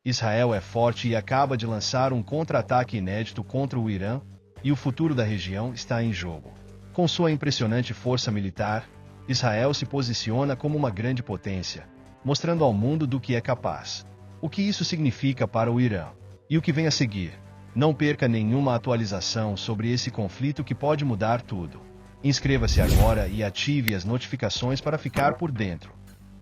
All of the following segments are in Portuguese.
Israel é forte e acaba de lançar um contra-ataque inédito contra o Irã, e o futuro da região está em jogo. Com sua impressionante força militar, Israel se posiciona como uma grande potência, mostrando ao mundo do que é capaz. O que isso significa para o Irã? E o que vem a seguir? Não perca nenhuma atualização sobre esse conflito que pode mudar tudo. Inscreva-se agora e ative as notificações para ficar por dentro.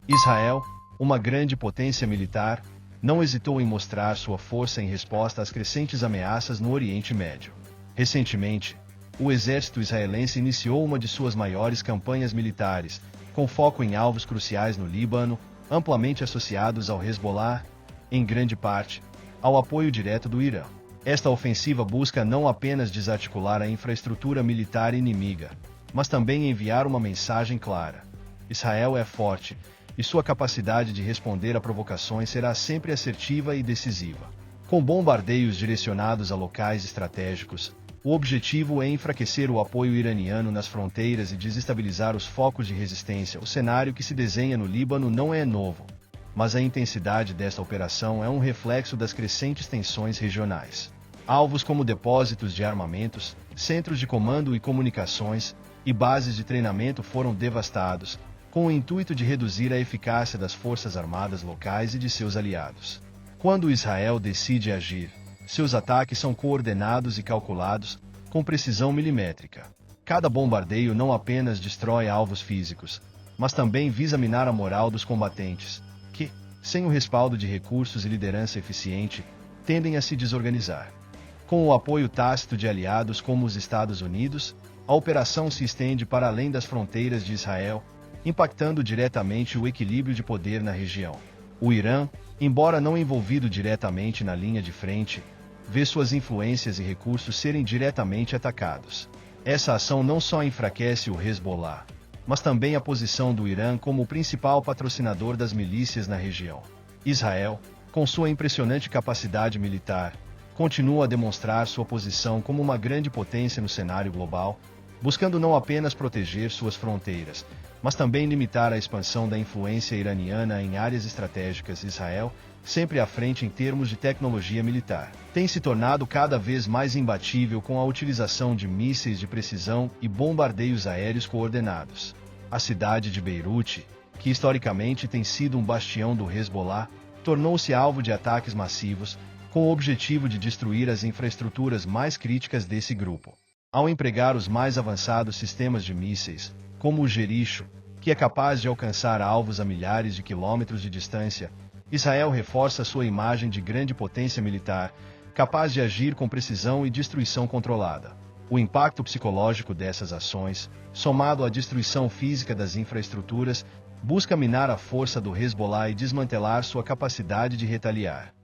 Israel, uma grande potência militar, não hesitou em mostrar sua força em resposta às crescentes ameaças no Oriente Médio. Recentemente, o exército israelense iniciou uma de suas maiores campanhas militares, com foco em alvos cruciais no Líbano, amplamente associados ao Hezbollah, em grande parte, ao apoio direto do Irã. Esta ofensiva busca não apenas desarticular a infraestrutura militar inimiga, mas também enviar uma mensagem clara: Israel é forte, e sua capacidade de responder a provocações será sempre assertiva e decisiva. Com bombardeios direcionados a locais estratégicos, o objetivo é enfraquecer o apoio iraniano nas fronteiras e desestabilizar os focos de resistência. O cenário que se desenha no Líbano não é novo, mas a intensidade desta operação é um reflexo das crescentes tensões regionais. Alvos como depósitos de armamentos, centros de comando e comunicações, e bases de treinamento foram devastados, com o intuito de reduzir a eficácia das forças armadas locais e de seus aliados. Quando Israel decide agir, seus ataques são coordenados e calculados, com precisão milimétrica. Cada bombardeio não apenas destrói alvos físicos, mas também visa minar a moral dos combatentes, que, sem o respaldo de recursos e liderança eficiente, tendem a se desorganizar. Com o apoio tácito de aliados como os Estados Unidos, a operação se estende para além das fronteiras de Israel, impactando diretamente o equilíbrio de poder na região. O Irã, embora não envolvido diretamente na linha de frente, vê suas influências e recursos serem diretamente atacados. Essa ação não só enfraquece o Hezbollah, mas também a posição do Irã como o principal patrocinador das milícias na região. Israel, com sua impressionante capacidade militar, continua a demonstrar sua posição como uma grande potência no cenário global, buscando não apenas proteger suas fronteiras, mas também limitar a expansão da influência iraniana em áreas estratégicas. Israel, sempre à frente em termos de tecnologia militar, tem se tornado cada vez mais imbatível com a utilização de mísseis de precisão e bombardeios aéreos coordenados. A cidade de Beirute, que historicamente tem sido um bastião do Hezbollah, tornou-se alvo de ataques massivos, com o objetivo de destruir as infraestruturas mais críticas desse grupo. Ao empregar os mais avançados sistemas de mísseis, como o Jericho, que é capaz de alcançar alvos a milhares de quilômetros de distância, Israel reforça sua imagem de grande potência militar, capaz de agir com precisão e destruição controlada. O impacto psicológico dessas ações, somado à destruição física das infraestruturas, busca minar a força do Hezbollah e desmantelar sua capacidade de retaliar.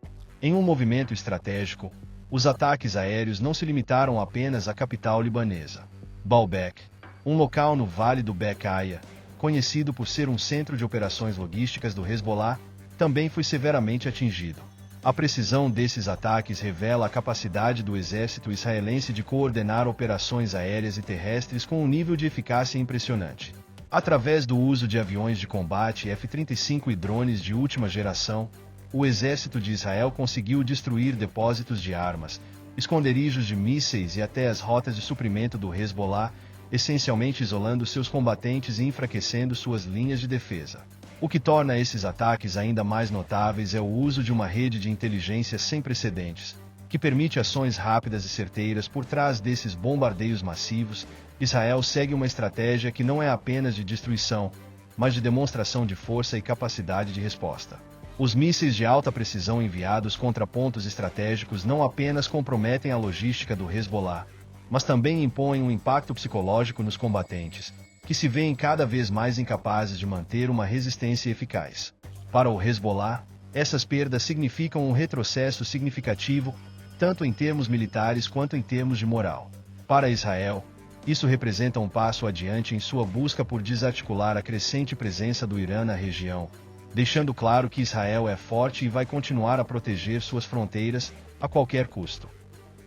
Em um movimento estratégico, os ataques aéreos não se limitaram apenas à capital libanesa. Baalbek, um local no Vale do Bekaa, conhecido por ser um centro de operações logísticas do Hezbollah, também foi severamente atingido. A precisão desses ataques revela a capacidade do exército israelense de coordenar operações aéreas e terrestres com um nível de eficácia impressionante. Através do uso de aviões de combate F-35 e drones de última geração, o exército de Israel conseguiu destruir depósitos de armas, esconderijos de mísseis e até as rotas de suprimento do Hezbollah, essencialmente isolando seus combatentes e enfraquecendo suas linhas de defesa. O que torna esses ataques ainda mais notáveis é o uso de uma rede de inteligência sem precedentes, que permite ações rápidas e certeiras por trás desses bombardeios massivos. Israel segue uma estratégia que não é apenas de destruição, mas de demonstração de força e capacidade de resposta. Os mísseis de alta precisão enviados contra pontos estratégicos não apenas comprometem a logística do Hezbollah, mas também impõem um impacto psicológico nos combatentes, que se veem cada vez mais incapazes de manter uma resistência eficaz. Para o Hezbollah, essas perdas significam um retrocesso significativo, tanto em termos militares quanto em termos de moral. Para Israel, isso representa um passo adiante em sua busca por desarticular a crescente presença do Irã na região, deixando claro que Israel é forte e vai continuar a proteger suas fronteiras a qualquer custo.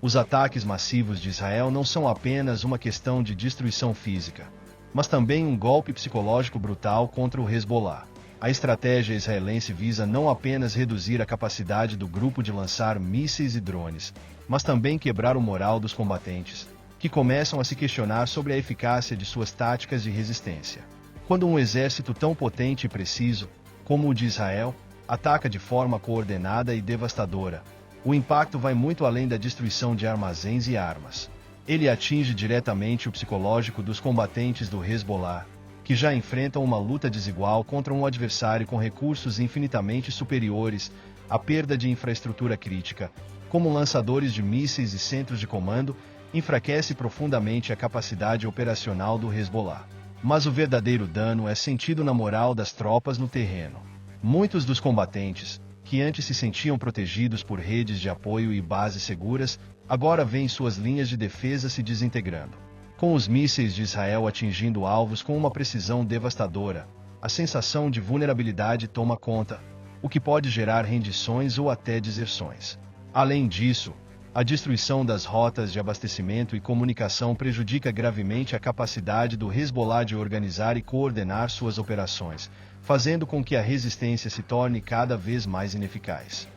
Os ataques massivos de Israel não são apenas uma questão de destruição física, mas também um golpe psicológico brutal contra o Hezbollah. A estratégia israelense visa não apenas reduzir a capacidade do grupo de lançar mísseis e drones, mas também quebrar o moral dos combatentes, que começam a se questionar sobre a eficácia de suas táticas de resistência. Quando um exército tão potente e preciso, como o de Israel, ataca de forma coordenada e devastadora, o impacto vai muito além da destruição de armazéns e armas. Ele atinge diretamente o psicológico dos combatentes do Hezbollah, que já enfrentam uma luta desigual contra um adversário com recursos infinitamente superiores, a perda de infraestrutura crítica, como lançadores de mísseis e centros de comando, enfraquece profundamente a capacidade operacional do Hezbollah. Mas o verdadeiro dano é sentido na moral das tropas no terreno. Muitos dos combatentes, que antes se sentiam protegidos por redes de apoio e bases seguras, agora veem suas linhas de defesa se desintegrando. Com os mísseis de Israel atingindo alvos com uma precisão devastadora, a sensação de vulnerabilidade toma conta, o que pode gerar rendições ou até deserções. Além disso, a destruição das rotas de abastecimento e comunicação prejudica gravemente a capacidade do Hezbollah de organizar e coordenar suas operações, fazendo com que a resistência se torne cada vez mais ineficaz.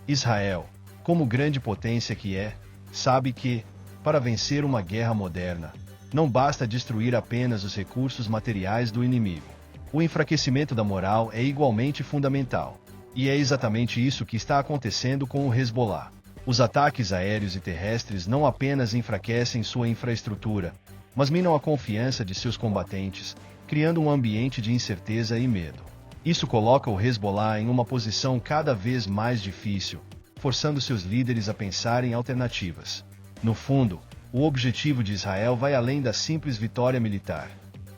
Israel, como grande potência que é, sabe que, para vencer uma guerra moderna, não basta destruir apenas os recursos materiais do inimigo. O enfraquecimento da moral é igualmente fundamental. E é exatamente isso que está acontecendo com o Hezbollah. Os ataques aéreos e terrestres não apenas enfraquecem sua infraestrutura, mas minam a confiança de seus combatentes, criando um ambiente de incerteza e medo. Isso coloca o Hezbollah em uma posição cada vez mais difícil, forçando seus líderes a pensar em alternativas. No fundo, o objetivo de Israel vai além da simples vitória militar.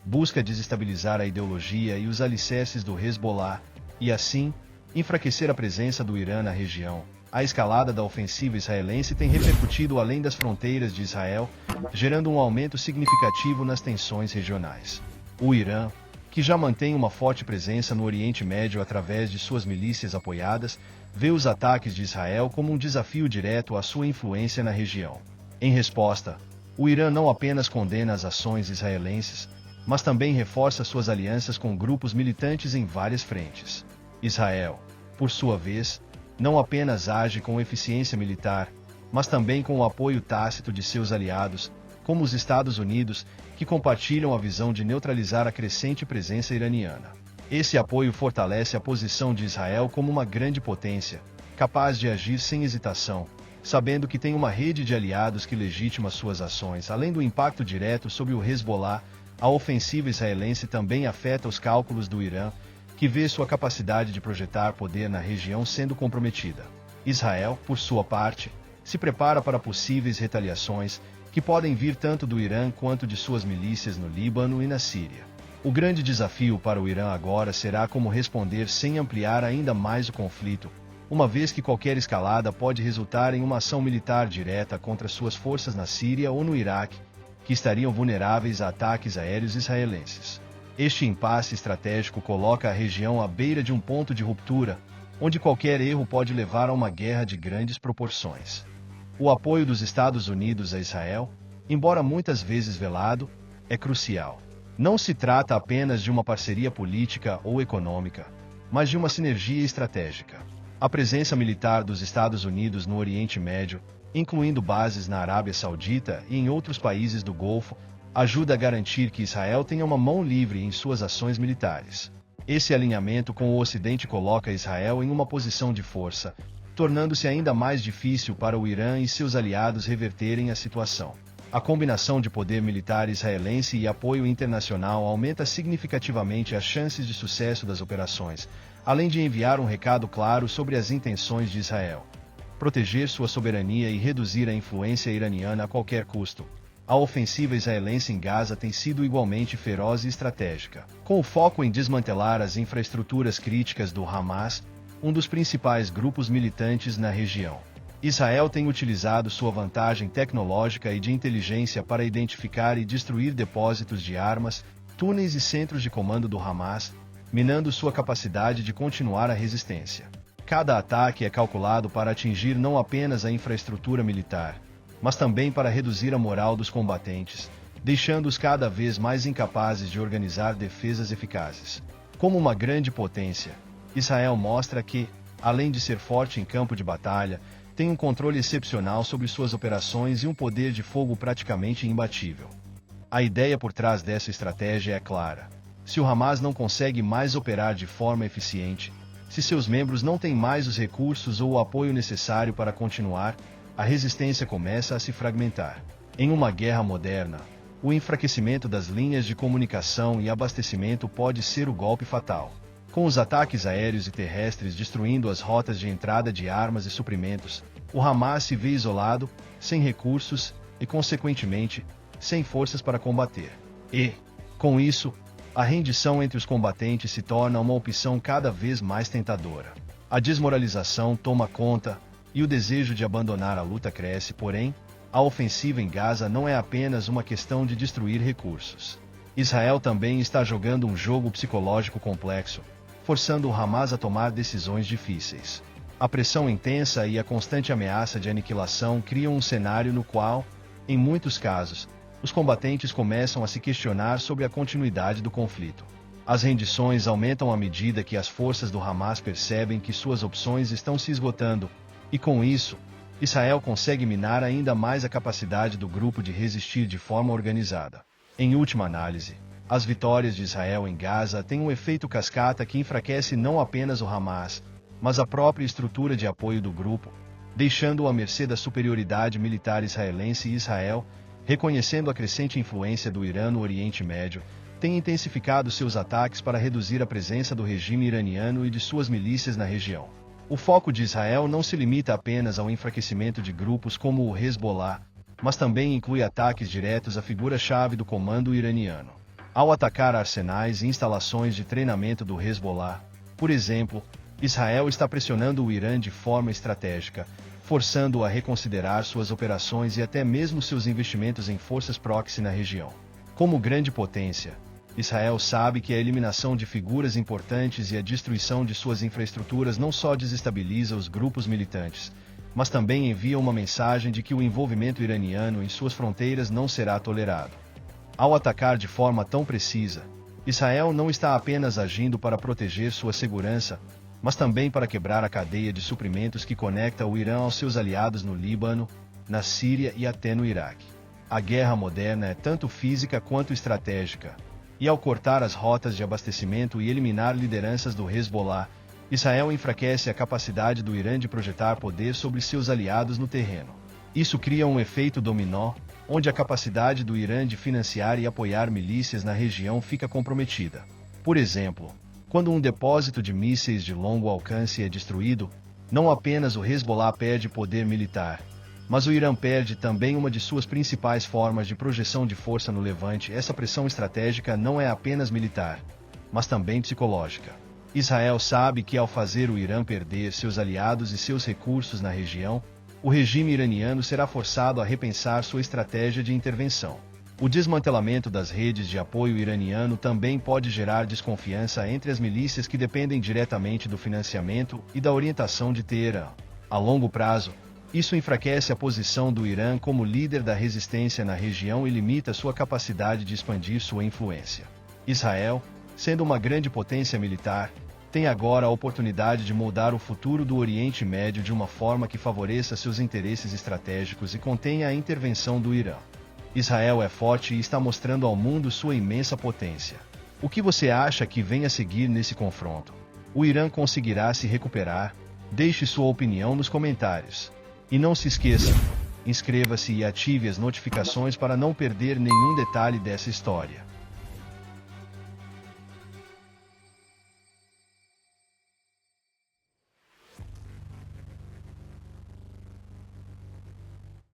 Busca desestabilizar a ideologia e os alicerces do Hezbollah, e assim, enfraquecer a presença do Irã na região. A escalada da ofensiva israelense tem repercutido além das fronteiras de Israel, gerando um aumento significativo nas tensões regionais. O Irã, que já mantém uma forte presença no Oriente Médio através de suas milícias apoiadas, vê os ataques de Israel como um desafio direto à sua influência na região. Em resposta, o Irã não apenas condena as ações israelenses, mas também reforça suas alianças com grupos militantes em várias frentes. Israel, por sua vez, não apenas age com eficiência militar, mas também com o apoio tácito de seus aliados, como os Estados Unidos, que compartilham a visão de neutralizar a crescente presença iraniana. Esse apoio fortalece a posição de Israel como uma grande potência, capaz de agir sem hesitação, sabendo que tem uma rede de aliados que legitima suas ações. Além do impacto direto sobre o Hezbollah, a ofensiva israelense também afeta os cálculos do Irã, que vê sua capacidade de projetar poder na região sendo comprometida. Israel, por sua parte, se prepara para possíveis retaliações, que podem vir tanto do Irã quanto de suas milícias no Líbano e na Síria. O grande desafio para o Irã agora será como responder sem ampliar ainda mais o conflito, uma vez que qualquer escalada pode resultar em uma ação militar direta contra suas forças na Síria ou no Iraque, que estariam vulneráveis a ataques aéreos israelenses. Este impasse estratégico coloca a região à beira de um ponto de ruptura, onde qualquer erro pode levar a uma guerra de grandes proporções. O apoio dos Estados Unidos a Israel, embora muitas vezes velado, é crucial. Não se trata apenas de uma parceria política ou econômica, mas de uma sinergia estratégica. A presença militar dos Estados Unidos no Oriente Médio, incluindo bases na Arábia Saudita e em outros países do Golfo, ajuda a garantir que Israel tenha uma mão livre em suas ações militares. Esse alinhamento com o Ocidente coloca Israel em uma posição de força, tornando-se ainda mais difícil para o Irã e seus aliados reverterem a situação. A combinação de poder militar israelense e apoio internacional aumenta significativamente as chances de sucesso das operações, além de enviar um recado claro sobre as intenções de Israel: proteger sua soberania e reduzir a influência iraniana a qualquer custo. A ofensiva israelense em Gaza tem sido igualmente feroz e estratégica, com o foco em desmantelar as infraestruturas críticas do Hamas, um dos principais grupos militantes na região. Israel tem utilizado sua vantagem tecnológica e de inteligência para identificar e destruir depósitos de armas, túneis e centros de comando do Hamas, minando sua capacidade de continuar a resistência. Cada ataque é calculado para atingir não apenas a infraestrutura militar, mas também para reduzir a moral dos combatentes, deixando-os cada vez mais incapazes de organizar defesas eficazes. Como uma grande potência, Israel mostra que, além de ser forte em campo de batalha, tem um controle excepcional sobre suas operações e um poder de fogo praticamente imbatível. A ideia por trás dessa estratégia é clara. Se o Hamas não consegue mais operar de forma eficiente, se seus membros não têm mais os recursos ou o apoio necessário para continuar, a resistência começa a se fragmentar. Em uma guerra moderna, o enfraquecimento das linhas de comunicação e abastecimento pode ser o golpe fatal. Com os ataques aéreos e terrestres destruindo as rotas de entrada de armas e suprimentos, o Hamas se vê isolado, sem recursos e, consequentemente, sem forças para combater. E, com isso, a rendição entre os combatentes se torna uma opção cada vez mais tentadora. A desmoralização toma conta e o desejo de abandonar a luta cresce, porém, a ofensiva em Gaza não é apenas uma questão de destruir recursos. Israel também está jogando um jogo psicológico complexo, forçando o Hamas a tomar decisões difíceis. A pressão intensa e a constante ameaça de aniquilação criam um cenário no qual, em muitos casos, os combatentes começam a se questionar sobre a continuidade do conflito. As rendições aumentam à medida que as forças do Hamas percebem que suas opções estão se esgotando, e com isso, Israel consegue minar ainda mais a capacidade do grupo de resistir de forma organizada. Em última análise, as vitórias de Israel em Gaza têm um efeito cascata que enfraquece não apenas o Hamas, mas a própria estrutura de apoio do grupo, deixando-o à mercê da superioridade militar israelense. E Israel, reconhecendo a crescente influência do Irã no Oriente Médio, tem intensificado seus ataques para reduzir a presença do regime iraniano e de suas milícias na região. O foco de Israel não se limita apenas ao enfraquecimento de grupos como o Hezbollah, mas também inclui ataques diretos à figura-chave do comando iraniano. Ao atacar arsenais e instalações de treinamento do Hezbollah, por exemplo, Israel está pressionando o Irã de forma estratégica, forçando-o a reconsiderar suas operações e até mesmo seus investimentos em forças proxy na região. Como grande potência, Israel sabe que a eliminação de figuras importantes e a destruição de suas infraestruturas não só desestabiliza os grupos militantes, mas também envia uma mensagem de que o envolvimento iraniano em suas fronteiras não será tolerado. Ao atacar de forma tão precisa, Israel não está apenas agindo para proteger sua segurança, mas também para quebrar a cadeia de suprimentos que conecta o Irã aos seus aliados no Líbano, na Síria e até no Iraque. A guerra moderna é tanto física quanto estratégica, e ao cortar as rotas de abastecimento e eliminar lideranças do Hezbollah, Israel enfraquece a capacidade do Irã de projetar poder sobre seus aliados no terreno. Isso cria um efeito dominó, onde a capacidade do Irã de financiar e apoiar milícias na região fica comprometida. Por exemplo, quando um depósito de mísseis de longo alcance é destruído, não apenas o Hezbollah perde poder militar, mas o Irã perde também uma de suas principais formas de projeção de força no Levante. Essa pressão estratégica não é apenas militar, mas também psicológica. Israel sabe que ao fazer o Irã perder seus aliados e seus recursos na região, o regime iraniano será forçado a repensar sua estratégia de intervenção. O desmantelamento das redes de apoio iraniano também pode gerar desconfiança entre as milícias que dependem diretamente do financiamento e da orientação de Teherã. A longo prazo, isso enfraquece a posição do Irã como líder da resistência na região e limita sua capacidade de expandir sua influência. Israel, sendo uma grande potência militar, tem agora a oportunidade de moldar o futuro do Oriente Médio de uma forma que favoreça seus interesses estratégicos e contenha a intervenção do Irã. Israel é forte e está mostrando ao mundo sua imensa potência. O que você acha que vem a seguir nesse confronto? O Irã conseguirá se recuperar? Deixe sua opinião nos comentários. E não se esqueça, inscreva-se e ative as notificações para não perder nenhum detalhe dessa história.